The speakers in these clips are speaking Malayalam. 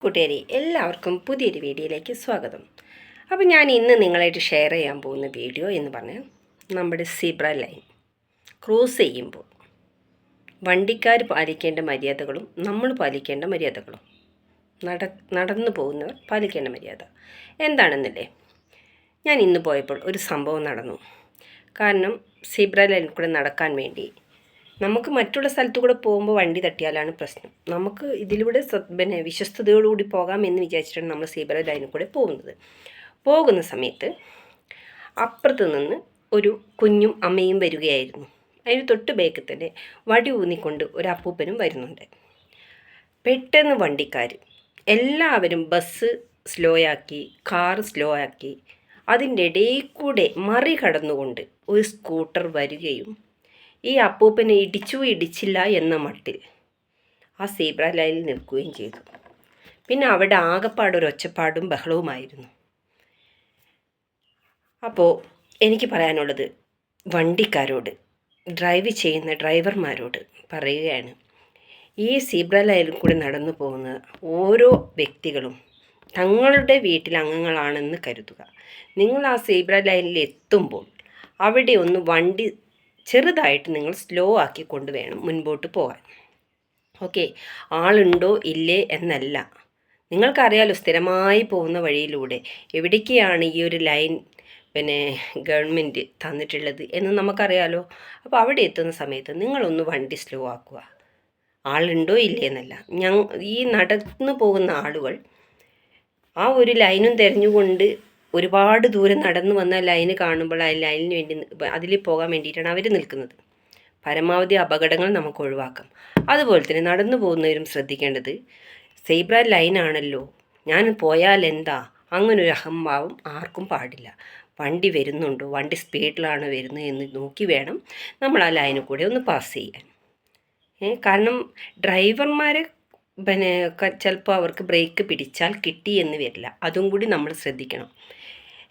കൂട്ടുകാരെ എല്ലാവർക്കും പുതിയൊരു വീഡിയോയിലേക്ക് സ്വാഗതം. അപ്പോൾ ഞാൻ ഇന്ന് നിങ്ങളായിട്ട് ഷെയർ ചെയ്യാൻ പോകുന്ന വീഡിയോ എന്ന് പറഞ്ഞാൽ നമ്മുടെ സീബ്ര ലൈൻ ക്രോസ് ചെയ്യുമ്പോൾ വണ്ടിക്കാർ പാലിക്കേണ്ട മര്യാദകളും നമ്മൾ പാലിക്കേണ്ട മര്യാദകളും നടന്നു പോകുന്നവർ പാലിക്കേണ്ട മര്യാദ എന്താണെന്നല്ലേ. ഞാൻ ഇന്ന് പോയപ്പോൾ ഒരു സംഭവം നടന്നു. കാരണം സീബ്ര ലൈനിൽ കൂടെ നടക്കാൻ വേണ്ടി നമുക്ക് മറ്റുള്ള സ്ഥലത്തു കൂടെ പോകുമ്പോൾ വണ്ടി തട്ടിയാലാണ് പ്രശ്നം. നമുക്ക് ഇതിലൂടെ വിശ്വസ്തയോടുകൂടി പോകാം എന്ന് വിചാരിച്ചിട്ടാണ് നമ്മൾ സീബ്ര ലൈനിൽ കൂടെ പോകുന്ന സമയത്ത് അപ്പുറത്ത് നിന്ന് ഒരു കുഞ്ഞും അമ്മയും വരികയായിരുന്നു. അതിന് തൊട്ട് ബേക്കിൽ തന്നെ വടി ഊന്നിക്കൊണ്ട് ഒരു അപ്പൂപ്പനും വരുന്നുണ്ട്. പെട്ടെന്ന് വണ്ടിക്കാർ എല്ലാവരും ബസ് സ്ലോ ആക്കി, കാർ സ്ലോ ആക്കി, അതിൻ്റെ ഇടയിൽ കൂടെ മറികടന്നുകൊണ്ട് ഒരു സ്കൂട്ടർ വരികയും ഈ അപ്പൂപ്പനെ ഇടിച്ചില്ല എന്ന മട്ടിൽ ആ സീബ്ര ലൈനിൽ നിൽക്കുകയും ചെയ്തു. പിന്നെ അവിടെ ആകെപ്പാടൊരു ഒച്ചപ്പാടും ബഹളവുമായിരുന്നു. അപ്പോൾ എനിക്ക് പറയാനുള്ളത് വണ്ടിക്കാരോട്, ഡ്രൈവ് ചെയ്യുന്ന ഡ്രൈവർമാരോട് പറയുകയാണ്, ഈ സീബ്ര ലൈനിൽ കൂടി നടന്നു പോകുന്ന ഓരോ വ്യക്തികളും തങ്ങളുടെ വീട്ടിലെ അംഗങ്ങളാണെന്ന് കരുതുക. നിങ്ങൾ ആ സീബ്ര ലൈനിൽ എത്തുമ്പോൾ അവിടെ ഒന്ന് വണ്ടി ചെറുതായിട്ട് നിങ്ങൾ സ്ലോ ആക്കി കൊണ്ടുവേണം മുൻപോട്ട് പോകാൻ. ഓക്കെ, ആളുണ്ടോ ഇല്ലേ എന്നല്ല. നിങ്ങൾക്കറിയാലോ സ്ഥിരമായി പോകുന്ന വഴിയിലൂടെ എവിടേക്കാണ് ഈ ഒരു ലൈൻ ഗവൺമെൻറ് തന്നിട്ടുള്ളത് എന്ന് നമുക്കറിയാലോ. അപ്പോൾ അവിടെ എത്തുന്ന സമയത്ത് നിങ്ങളൊന്ന് വണ്ടി സ്ലോ ആക്കുക. ആളുണ്ടോ ഇല്ലേ എന്നല്ല. ഈ നടന്നു പോകുന്ന ആളുകൾ ആ ഒരു ലൈനും തിരഞ്ഞുകൊണ്ട് ഒരുപാട് ദൂരം നടന്നു വന്ന ലൈന് കാണുമ്പോൾ ആ ലൈനിന് വേണ്ടി അതിൽ പോകാൻ വേണ്ടിയിട്ടാണ് അവർ നിൽക്കുന്നത്. പരമാവധി അപകടങ്ങൾ നമുക്ക് ഒഴിവാക്കാം. അതുപോലെ തന്നെ നടന്നു പോകുന്നവരും ശ്രദ്ധിക്കേണ്ടത്, സീബ്ര ലൈനാണല്ലോ, ഞാൻ പോയാൽ എന്താ, അങ്ങനൊരു അഹംഭാവം ആർക്കും പാടില്ല. വണ്ടി വരുന്നുണ്ടോ, വണ്ടി സ്പീഡിലാണ് വരുന്നത് എന്ന് നോക്കി വേണം നമ്മൾ ആ ലൈനിൽ കൂടെ ഒന്ന് പാസ് ചെയ്യാൻ. കാരണം ഡ്രൈവർമാർ ചിലപ്പോൾ അവർക്ക് ബ്രേക്ക് പിടിച്ചാൽ കിട്ടി എന്ന് വരില്ല. അതും കൂടി നമ്മൾ ശ്രദ്ധിക്കണം.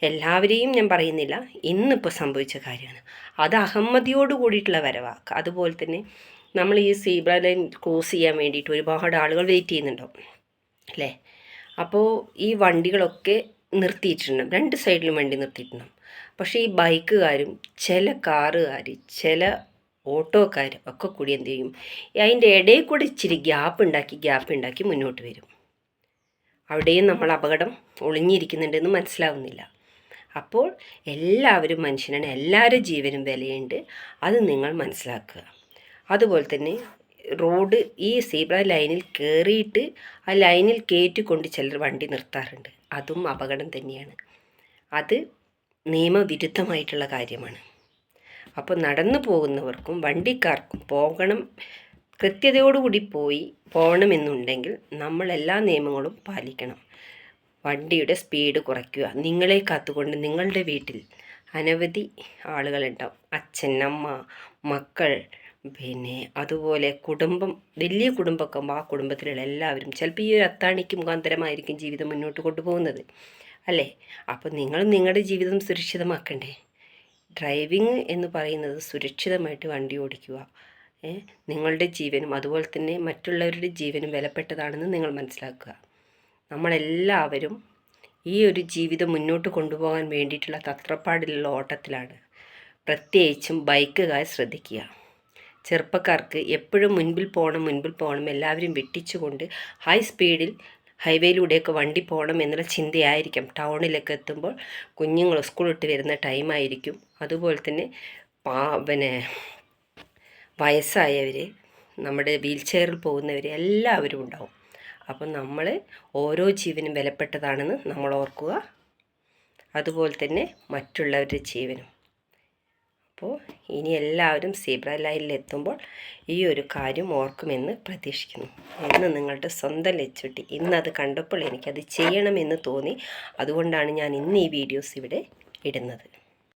എല്ലാവരെയും ഞാൻ പറയുന്നില്ല, ഇന്നിപ്പോൾ സംഭവിച്ച കാര്യമാണ്. അത് അഹമ്മതിയോട് കൂടിയിട്ടുള്ള വരവാക്ക്. അതുപോലെ തന്നെ നമ്മൾ ഈ സീബ്ര ലൈൻ ക്രോസ് ചെയ്യാൻ വേണ്ടിയിട്ട് ഒരുപാട് ആളുകൾ വെയിറ്റ് ചെയ്യുന്നുണ്ടാവും അല്ലേ. അപ്പോൾ ഈ വണ്ടികളൊക്കെ നിർത്തിയിട്ടുണ്ടാവും, രണ്ട് സൈഡിലും വണ്ടി നിർത്തിയിട്ടുണ്ടാവും. പക്ഷേ ഈ ബൈക്കുകാരും ചില കാറുകാർ ചില ഓട്ടോക്കാർ ഒക്കെ കൂടി എന്ത് ചെയ്യും, അതിൻ്റെ ഇടയിൽ കൂടി ഇച്ചിരി ഗ്യാപ്പ് ഉണ്ടാക്കി മുന്നോട്ട് വരും. അവിടെയും നമ്മൾ അപകടം ഒളിഞ്ഞിരിക്കുന്നുണ്ടെന്ന് മനസ്സിലാവുന്നില്ല. അപ്പോൾ എല്ലാവരും മനുഷ്യനാണ്, എല്ലാവരും ജീവനും വിലയുണ്ട്, അത് നിങ്ങൾ മനസ്സിലാക്കുക. അതുപോലെ തന്നെ റോഡ് ഈ സീബ്ര ലൈനിൽ കയറിയിട്ട് ആ ലൈനിൽ കയറ്റിക്കൊണ്ട് ചിലർ വണ്ടി നിർത്താറുണ്ട്. അതും അപകടം തന്നെയാണ്. അത് നിയമവിരുദ്ധമായിട്ടുള്ള കാര്യമാണ്. അപ്പോൾ നടന്നു പോകുന്നവർക്കും വണ്ടിക്കാർക്കും കൃത്യതയോടുകൂടി പോകണമെന്നുണ്ടെങ്കിൽ നമ്മൾ എല്ലാ നിയമങ്ങളും പാലിക്കണം. വണ്ടിയുടെ സ്പീഡ് കുറയ്ക്കുക. നിങ്ങളെ കാത്തുകൊണ്ട് നിങ്ങളുടെ വീട്ടിൽ അനവധി ആളുകളുണ്ടാവും. അച്ഛൻ, അമ്മ, മക്കൾ, അതുപോലെ കുടുംബം, വലിയ കുടുംബമൊക്കെ ആ കുടുംബത്തിലുള്ള എല്ലാവരും ചിലപ്പോൾ ഈ ഒരു അത്താണിക്ക് മുഖാന്തരമായിരിക്കും ജീവിതം മുന്നോട്ട് കൊണ്ടുപോകുന്നത് അല്ലേ. അപ്പോൾ നിങ്ങൾ നിങ്ങളുടെ ജീവിതം സുരക്ഷിതമാക്കണ്ടേ. ഡ്രൈവിങ് എന്ന് പറയുന്നത് സുരക്ഷിതമായിട്ട് വണ്ടി ഓടിക്കുക. നിങ്ങളുടെ ജീവനും അതുപോലെ തന്നെ മറ്റുള്ളവരുടെ ജീവനും വിലപ്പെട്ടതാണെന്ന് നിങ്ങൾ മനസ്സിലാക്കുക. നമ്മളെല്ലാവരും ഈ ഒരു ജീവിതം മുന്നോട്ട് കൊണ്ടുപോകാൻ വേണ്ടിയിട്ടുള്ള തത്രപ്പാടിലുള്ള ഓട്ടത്തിലാണ്. പ്രത്യേകിച്ചും ബൈക്കുകാർ ശ്രദ്ധിക്കുക. ചെറുപ്പക്കാർക്ക് എപ്പോഴും മുൻപിൽ പോകണം, എല്ലാവരും വെട്ടിച്ചുകൊണ്ട് ഹൈ സ്പീഡിൽ ഹൈവേയിലൂടെയൊക്കെ വണ്ടി പോകണം എന്നുള്ള ചിന്തയായിരിക്കും. ടൗണിലൊക്കെ എത്തുമ്പോൾ കുഞ്ഞുങ്ങൾ സ്കൂളിട്ട് വരുന്ന ടൈമായിരിക്കും. അതുപോലെ തന്നെ വയസ്സായവർ, നമ്മുടെ വീൽ ചെയറിൽ പോകുന്നവർ എല്ലാവരും ഉണ്ടാവും. അപ്പം നമ്മൾ ഓരോ ജീവനും വിലപ്പെട്ടതാണെന്ന് നമ്മൾ ഓർക്കുക. അതുപോലെ തന്നെ മറ്റുള്ളവരുടെ ജീവനും. അപ്പോൾ ഇനി എല്ലാവരും സീബ്ര ലൈനിൽ എത്തുമ്പോൾ ഈ ഒരു കാര്യം ഓർക്കുമെന്ന് പ്രതീക്ഷിക്കുന്നു. എന്ന് നിങ്ങളുടെ സ്വന്തം ലച്ചുട്ടി. ഇന്നത് കണ്ടപ്പോൾ എനിക്കത് ചെയ്യണമെന്ന് തോന്നി. അതുകൊണ്ടാണ് ഞാൻ ഇന്ന് ഈ വീഡിയോസ് ഇവിടെ ഇടുന്നത്.